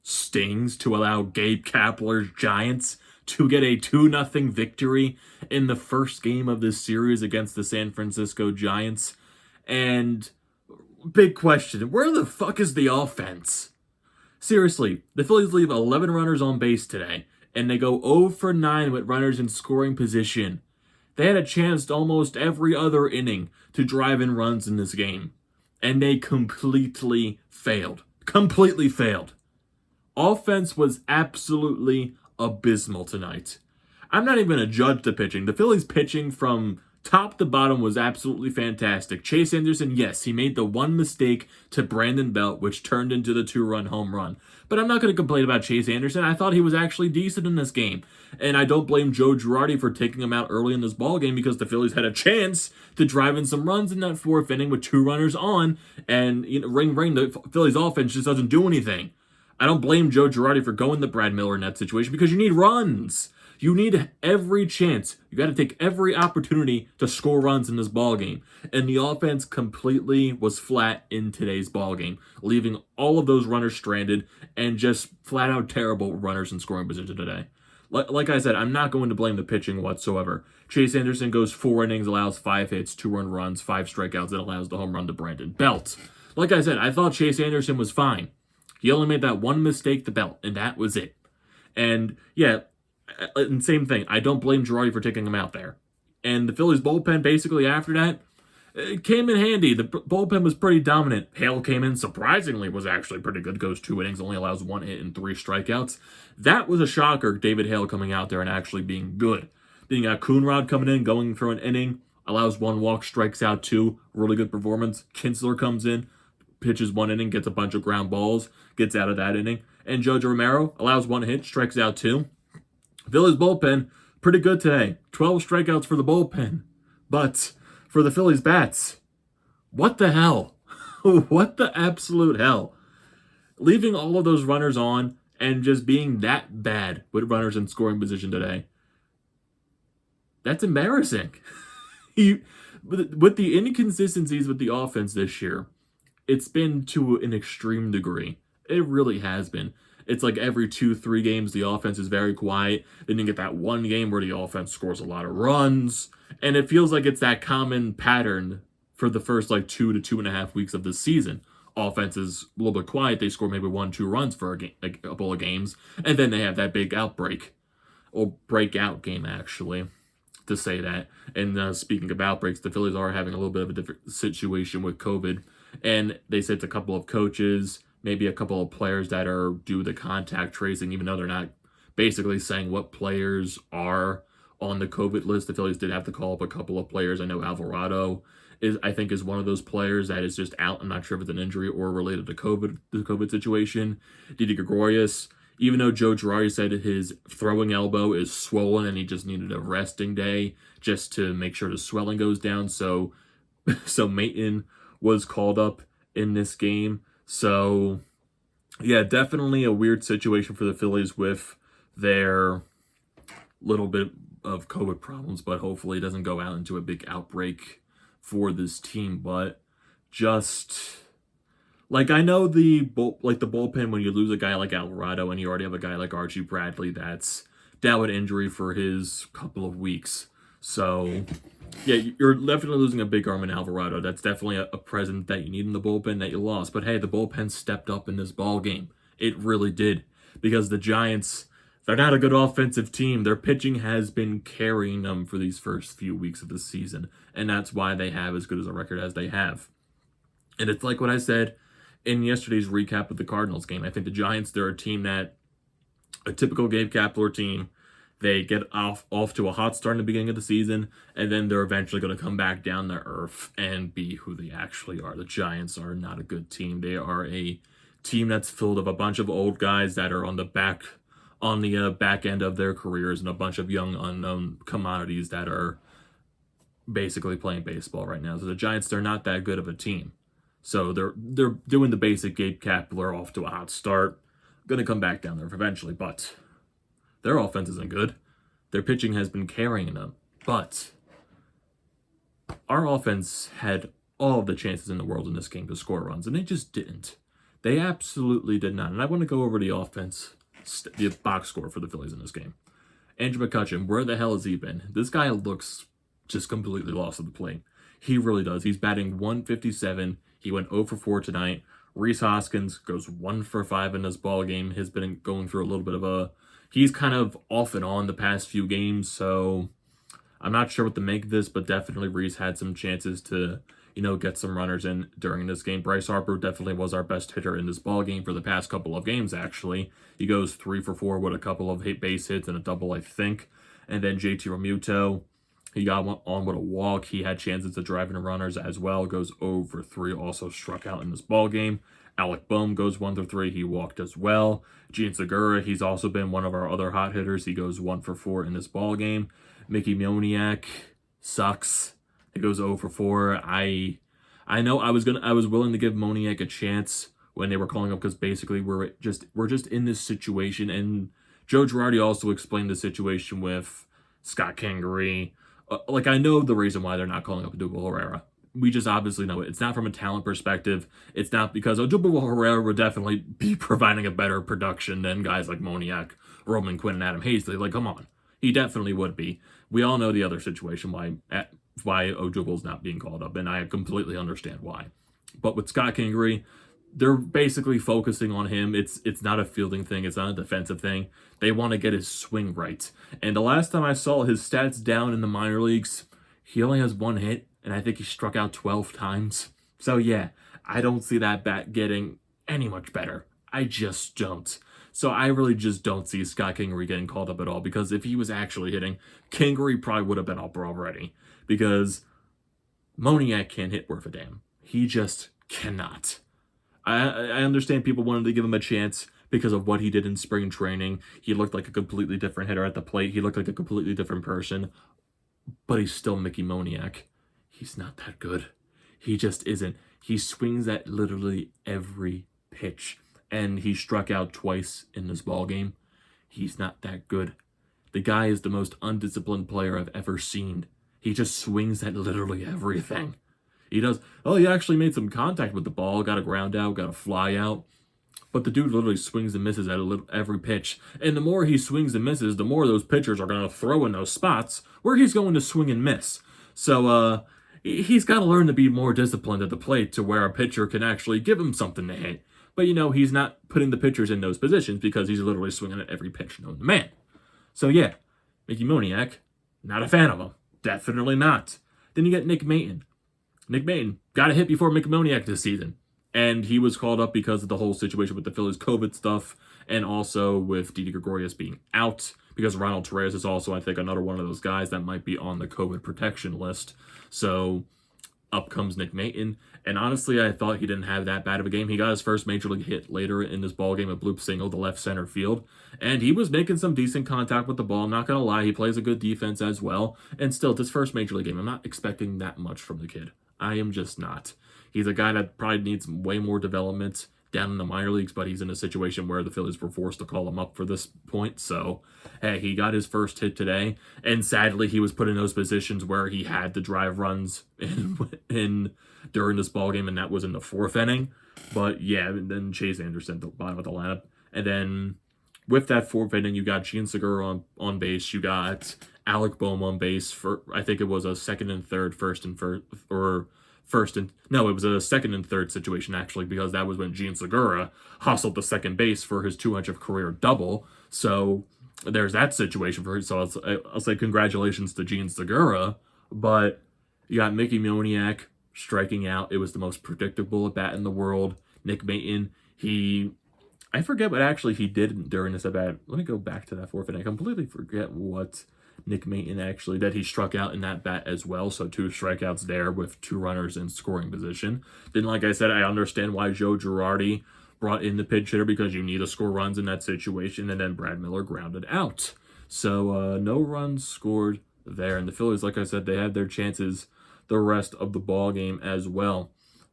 stings to allow Gabe Kapler's Giants to get a 2-0 victory in the first game of this series against the San Francisco Giants. And big question, where the fuck is the offense? Seriously, the Phillies leave 11 runners on base today, and they go 0 for 9 with runners in scoring position. They had a chance almost every other inning to drive in runs in this game, and they completely failed. Completely failed. Offense was absolutely abysmal tonight. I'm not even going to judge the pitching. The Phillies pitching from top to bottom was absolutely fantastic. Chase Anderson, yes, he made the one mistake to Brandon Belt, which turned into the 2-run home run. But I'm not going to complain about Chase Anderson. I thought he was actually decent in this game. And I don't blame Joe Girardi for taking him out early in this ballgame because the Phillies had a chance to drive in some runs in that fourth inning with 2 runners on. And ring, the Phillies offense just doesn't do anything. I don't blame Joe Girardi for going to Brad Miller in that situation because you need runs. You need every chance. You got to take every opportunity to score runs in this ballgame. And the offense completely was flat in today's ballgame, leaving all of those runners stranded and just flat out terrible runners in scoring position today. Like I said, I'm not going to blame the pitching whatsoever. Chase Anderson goes 4 innings, allows 5 hits, 2 earned runs, 5 strikeouts, and allows the home run to Brandon Belt. Like I said, I thought Chase Anderson was fine. He only made that one mistake to Belt, and that was it. And yeah, and same thing. I don't blame Girardi for taking him out there. And the Phillies bullpen basically after that, it came in handy. The bullpen was pretty dominant. Hale came in, surprisingly, was actually pretty good. Goes 2 innings, only allows 1 hit and 3 strikeouts. That was a shocker, David Hale coming out there and actually being good. Then you got Coonrod coming in, going for an inning, allows 1 walk, strikes out 2. Really good performance. Kinsler comes in, pitches 1 inning, gets a bunch of ground balls, gets out of that inning. And Judge Romero allows 1 hit, strikes out 2. Phillies bullpen, pretty good today. 12 strikeouts for the bullpen. But for the Phillies bats, what the hell? What the absolute hell? Leaving all of those runners on and just being that bad with runners in scoring position today. That's embarrassing. With the inconsistencies with the offense this year, it's been to an extreme degree. It really has been. It's like every 2-3 games, the offense is very quiet. Then you get that one game where the offense scores a lot of runs. And it feels like it's that common pattern for the first 2 to 2.5 weeks of the season. Offense is a little bit quiet. They score maybe 1-2 runs for a couple of games. And then they have that big outbreak. Or breakout game, actually, to say that. And speaking of outbreaks, the Phillies are having a little bit of a different situation with COVID. And they said it's a couple of coaches, maybe a couple of players that are do the contact tracing, even though they're not basically saying what players are on the COVID list. The Phillies did have to call up a couple of players. I know Alvarado is one of those players that is just out. I'm not sure if it's an injury or related to the COVID situation. Didi Gregorius, even though Joe Girardi said his throwing elbow is swollen and he just needed a resting day just to make sure the swelling goes down. So Maton was called up in this game. So, yeah, definitely a weird situation for the Phillies with their little bit of COVID problems, but hopefully it doesn't go out into a big outbreak for this team. But just, I know the bullpen, when you lose a guy like Alvarado and you already have a guy like Archie Bradley that's dealt with injury for his couple of weeks. So, yeah, you're definitely losing a big arm in Alvarado. That's definitely a presence that you need in the bullpen that you lost. But hey, the bullpen stepped up in this ball game. It really did. Because the Giants, they're not a good offensive team. Their pitching has been carrying them for these first few weeks of the season. And that's why they have as good as a record as they have. And it's like what I said in yesterday's recap of the Cardinals game. I think the Giants, they're a team that, a typical Gabe Kapler team, they get off to a hot start in the beginning of the season, and then they're eventually going to come back down to earth and be who they actually are. The Giants are not a good team. They are a team that's filled of a bunch of old guys that are on the back end of their careers and a bunch of young unknown commodities that are basically playing baseball right now. So the Giants, they're not that good of a team. So they're doing the basic Gabe Kapler off to a hot start. Going to come back down there eventually, but their offense isn't good. Their pitching has been carrying them. But our offense had all of the chances in the world in this game to score runs, and they just didn't. They absolutely did not. And I want to go over the offense, the box score for the Phillies in this game. Andrew McCutchen, where the hell has he been? This guy looks just completely lost at the plate. He really does. He's batting 157. He went 0 for 4 tonight. Rhys Hoskins goes 1 for 5 in this ball game. Has been going through a little bit of a... He's kind of off and on the past few games, so I'm not sure what to make of this, but definitely Rhys had some chances to, get some runners in during this game. Bryce Harper definitely was our best hitter in this ball game for the past couple of games, actually. He goes 3 for 4 with a couple of base hits and a double, I think. And then JT Realmuto, he got on with a walk. He had chances to drive in runners as well. Goes 0 for 3, also struck out in this ball game. Alec Boehm goes 1 for 3. He walked as well. Gene Segura, he's also been one of our other hot hitters. He goes 1 for 4 in this ball game. Mickey Moniak sucks. He goes 0 for 4. I know I was willing to give Moniak a chance when they were calling up because basically we're just in this situation, and Joe Girardi also explained the situation with Scott Kingery. I know the reason why they're not calling up Odubel Herrera. We just obviously know it. It's not from a talent perspective. It's not because Odubel Herrera would definitely be providing a better production than guys like Moniak, Roman Quinn, and Adam Hazley. Come on. He definitely would be. We all know the other situation, why Odubel's not being called up, and I completely understand why. But with Scott Kingery, they're basically focusing on him. It's not a fielding thing. It's not a defensive thing. They want to get his swing right. And the last time I saw his stats down in the minor leagues, he only has 1 hit, and I think he struck out 12 times. So yeah, I don't see that bat getting any much better. I just don't. So I really just don't see Scott Kingery getting called up at all, because if he was actually hitting, Kingery probably would have been up already, because Moniak can't hit worth a damn. He just cannot. I understand people wanted to give him a chance because of what he did in spring training. He looked like a completely different hitter at the plate. He looked like a completely different person. But he's still Mickey Moniak. He's not that good. He just isn't. He swings at literally every pitch. And he struck out twice in this ball game. He's not that good. The guy is the most undisciplined player I've ever seen. He just swings at literally everything. He does. Oh, he actually made some contact with the ball, got a ground out, got a fly out. But the dude literally swings and misses at every pitch. And the more he swings and misses, the more those pitchers are going to throw in those spots where he's going to swing and miss. So he's got to learn to be more disciplined at the plate to where a pitcher can actually give him something to hit. But, he's not putting the pitchers in those positions because he's literally swinging at every pitch known to man. So, yeah, Mickey Moniak, not a fan of him. Definitely not. Then you get Nick Maton. Nick Maton got a hit before Mickey Moniak this season. And he was called up because of the whole situation with the Phillies COVID stuff, and also with Didi Gregorius being out, because Ronald Torres is also, I think, another one of those guys that might be on the COVID protection list. So up comes Nick Maton. And honestly, I thought he didn't have that bad of a game. He got his first major league hit later in this ball game, a bloop single to left center field. And he was making some decent contact with the ball. I'm not going to lie, he plays a good defense as well. And still, this first major league game, I'm not expecting that much from the kid. I am just not. He's a guy that probably needs way more development down in the minor leagues, but he's in a situation where the Phillies were forced to call him up for this point. So, hey, he got his first hit today, and sadly, he was put in those positions where he had to drive runs in during this ball game, and that was in the 4th inning. But yeah, and then Chase Anderson at the bottom of the lineup, and then with that 4th inning, you got Gene Segura on base, you got Alec Boehm on base for, I think it was a second and third, it was a second and third situation, actually, because that was when Gene Segura hustled the second base for his 200th career double. So there's that situation for him. So I'll say congratulations to Gene Segura. But you got Mickey Moniak striking out. It was the most predictable at bat in the world. Nick Maton, I forget what actually he did during this at bat. Let me go back to that 4th inning. I completely forget what Nick Maton actually, that he struck out in that bat as well. So 2 strikeouts there with 2 runners in scoring position. Then, like I said, I understand why Joe Girardi brought in the pinch hitter, because you need to score runs in that situation. And then Brad Miller grounded out. So no runs scored there. And the Phillies, like I said, they had their chances the rest of the ball game as well.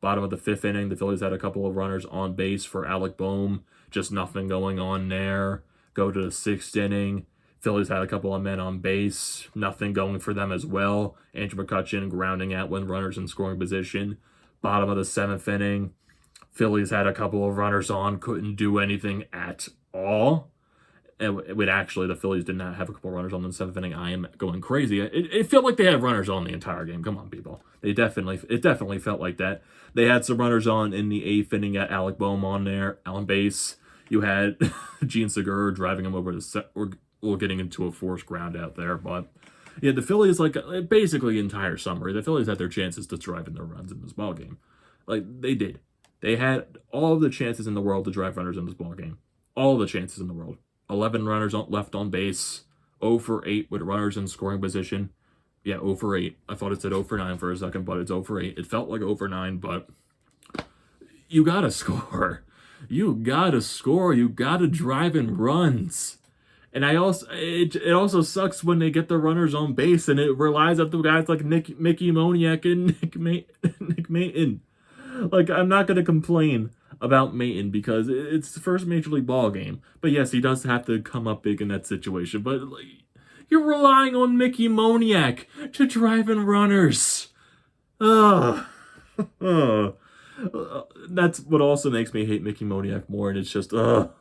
Bottom of the 5th inning, the Phillies had a couple of runners on base for Alec Boehm. Just nothing going on there. Go to the 6th inning. Phillies had a couple of men on base. Nothing going for them as well. Andrew McCutchen grounding out when runners in scoring position. Bottom of the 7th inning. Phillies had a couple of runners on, couldn't do anything at all. And actually, the Phillies did not have a couple of runners on in the seventh inning. I am going crazy. It felt like they had runners on the entire game. Come on, people. It definitely felt like that. They had some runners on in the eighth inning. At Alec Boehm on there, on base. You had Gene Segura driving him over the set, or getting into a forced ground out there. But yeah, the Phillies, like, basically entire summary, the Phillies had their chances to drive in their runs in this ball game. Like, they did. They had all the chances in the world to drive runners in this ball game. All the chances in the world. 11 runners left on base. 0 for 8 with runners in scoring position. Yeah, 0 for 8. I thought it said 0 for 9 for a second, but it's 0 for 8. It felt like 0 for 9, but you gotta score. You gotta score. You gotta drive in runs. And it also sucks when they get the runners on base and it relies on the guys like Mickey Moniak and Nick Maton. Like, I'm not gonna complain about Maton because it's the first Major League ball game. But yes, he does have to come up big in that situation. But like, you're relying on Mickey Moniak to drive in runners. Ugh. That's what also makes me hate Mickey Moniak more, and it's just, because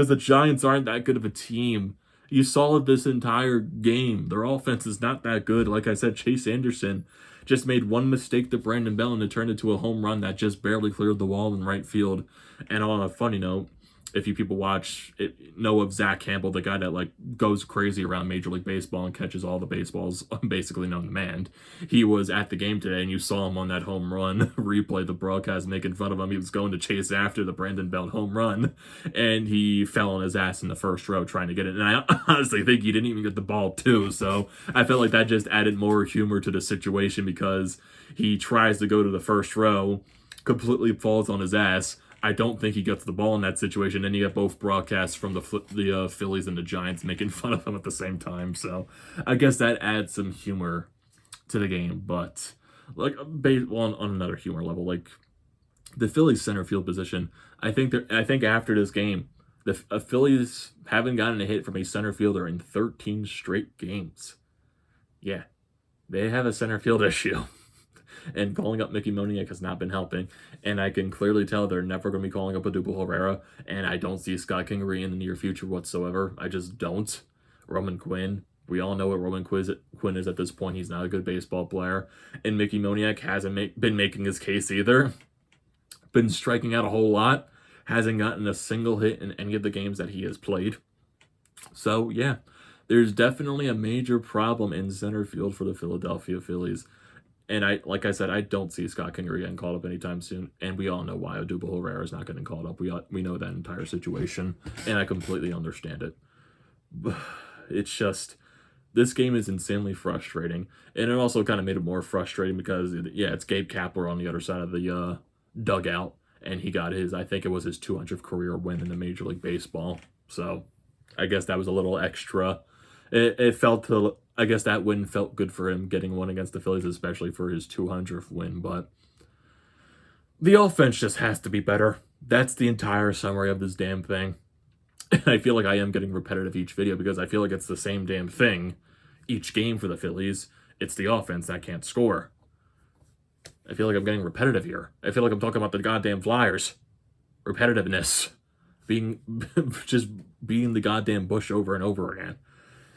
the Giants aren't that good of a team. You saw it this entire game. Their offense is not that good. Like I said, Chase Anderson just made one mistake to Brandon Bell, and it turned into a home run that just barely cleared the wall in right field. And on a funny note, if you people know of Zach Campbell, the guy that like goes crazy around Major League Baseball and catches all the baseballs basically known to man. He was at the game today, and you saw him on that home run replay. The broadcast making fun of him. He was going to chase after the Brandon Belt home run, and he fell on his ass in the first row trying to get it. And I honestly think he didn't even get the ball too. So I felt like that just added more humor to the situation because he tries to go to the first row, completely falls on his ass. I don't think he gets the ball in that situation. And you have both broadcasts from the Phillies and the Giants making fun of him at the same time. So I guess that adds some humor to the game. But like on another humor level, like the Phillies center field position, I think after this game, the Phillies haven't gotten a hit from a center fielder in 13 straight games. Yeah, they have a center field issue. And calling up Mickey Moniak has not been helping. And I can clearly tell they're never going to be calling up Odubel Herrera. And I don't see Scott Kingery in the near future whatsoever. I just don't. Roman Quinn. We all know what Roman Quinn is at this point. He's not a good baseball player. And Mickey Moniak hasn't been making his case either. Been striking out a whole lot. Hasn't gotten a single hit in any of the games that he has played. So, yeah. There's definitely a major problem in center field for the Philadelphia Phillies. And like I said, I don't see Scott Kingery getting called up anytime soon. And we all know why Odubel Herrera is not getting called up. We know that entire situation. And I completely understand it. It's just, this game is insanely frustrating. And it also kind of made it more frustrating because, it's Gabe Kapler on the other side of the dugout. And he got I think it was his 200th career win in the Major League Baseball. So I guess that was a little extra. I guess that win felt good for him, getting one against the Phillies, especially for his 200th win. But the offense just has to be better. That's the entire summary of this damn thing. And I feel like I am getting repetitive each video because I feel like it's the same damn thing each game for the Phillies. It's the offense that can't score. I feel like I'm getting repetitive here. I feel like I'm talking about the goddamn Flyers. Repetitiveness. Just being the goddamn bush over and over again.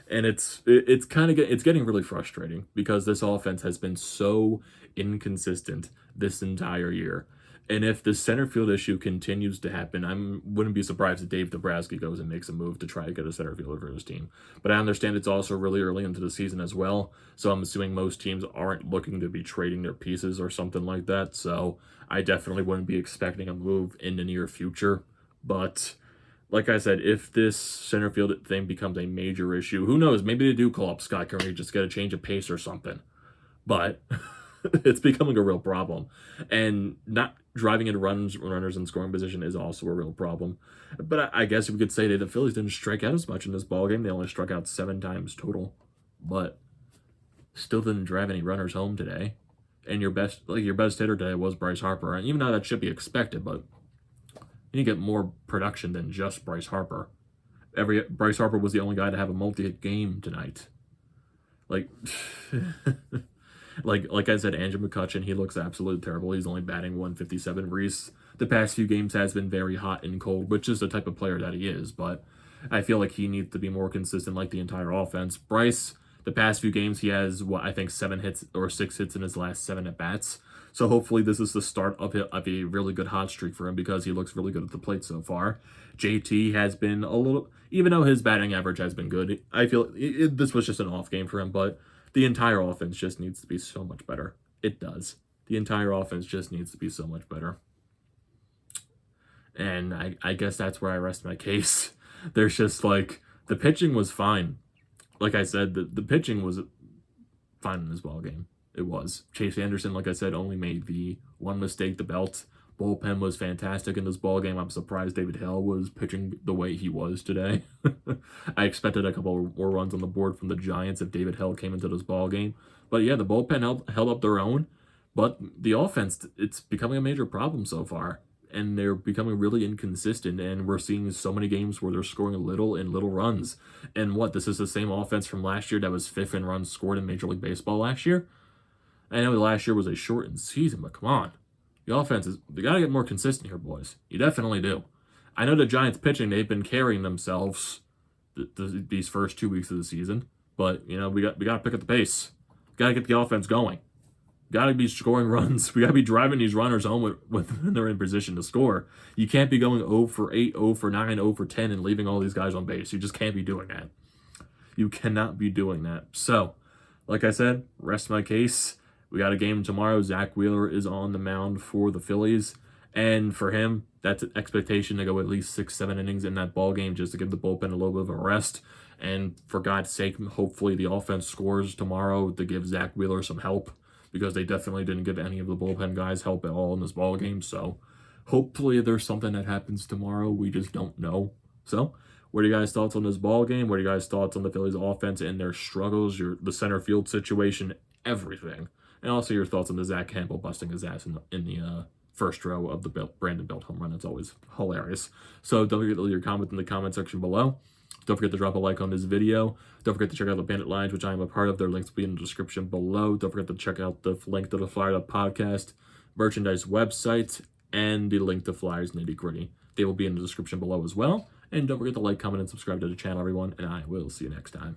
And it's getting really frustrating because this offense has been so inconsistent this entire year. And if the center field issue continues to happen, I wouldn't be surprised if Dave Dombrowski goes and makes a move to try to get a center fielder for his team. But I understand it's also really early into the season as well, so I'm assuming most teams aren't looking to be trading their pieces or something like that. So I definitely wouldn't be expecting a move in the near future. But like I said, if this center field thing becomes a major issue, who knows? Maybe they do call up Scott Kingery, just get a change of pace or something. But it's becoming a real problem. And not driving in runners in scoring position is also a real problem. But I guess we could say that the Phillies didn't strike out as much in this ballgame. They only struck out 7 times total. But still didn't drive any runners home today. And your best hitter today was Bryce Harper. And even though that should be expected, but you get more production than just Bryce Harper. Bryce Harper was the only guy to have a multi-hit game tonight. Like, Like I said, Andrew McCutchen, he looks absolutely terrible. He's only batting 157. Reese, the past few games, has been very hot and cold, which is the type of player that he is, but I feel like he needs to be more consistent like the entire offense. Bryce, the past few games, he has, what, I think 7 hits or 6 hits in his last 7 at-bats. So hopefully this is the start of a really good hot streak for him because he looks really good at the plate so far. JT has been a little, even though his batting average has been good, I feel this was just an off game for him, but the entire offense just needs to be so much better. It does. The entire offense just needs to be so much better. And I guess that's where I rest my case. There's just like, the pitching was fine. Like I said, the pitching was fine in this ball game. It was. Chase Anderson, like I said, only made the one mistake, the belt. Bullpen was fantastic in this ball game. I'm surprised David Hill was pitching the way he was today. I expected a couple more runs on the board from the Giants if David Hill came into this ball game. But yeah, the bullpen held up their own. But the offense, it's becoming a major problem so far. And they're becoming really inconsistent. And we're seeing so many games where they're scoring little and little runs. And what, this is the same offense from last year that was 5th in runs scored in Major League Baseball last year? I know last year was a shortened season, but come on. The offense is, they got to get more consistent here, boys. You definitely do. I know the Giants pitching, they've been carrying themselves these first 2 weeks of the season, but, you know, we got to pick up the pace. Got to get the offense going. Got to be scoring runs. We got to be driving these runners home when they're in position to score. You can't be going 0 for 8, 0 for 9, 0 for 10 and leaving all these guys on base. You just can't be doing that. You cannot be doing that. So, like I said, rest my case. We got a game tomorrow. Zach Wheeler is on the mound for the Phillies. And for him, that's an expectation to go at least 6-7 innings in that ball game just to give the bullpen a little bit of a rest. And for God's sake, hopefully the offense scores tomorrow to give Zach Wheeler some help because they definitely didn't give any of the bullpen guys help at all in this ball game. So hopefully there's something that happens tomorrow. We just don't know. So what are you guys' thoughts on this ball game? What are you guys' thoughts on the Phillies offense and their struggles, the center field situation, everything? And also your thoughts on the Zach Campbell busting his ass in the first row of the Brandon Belt home run. It's always hilarious. So don't forget to leave your comment in the comment section below. Don't forget to drop a like on this video. Don't forget to check out the Bandit Lions, which I am a part of. Their links will be in the description below. Don't forget to check out the link to the Fired Up podcast, merchandise website, and the link to Flyers Nitty Gritty. They will be in the description below as well. And don't forget to like, comment, and subscribe to the channel, everyone. And I will see you next time.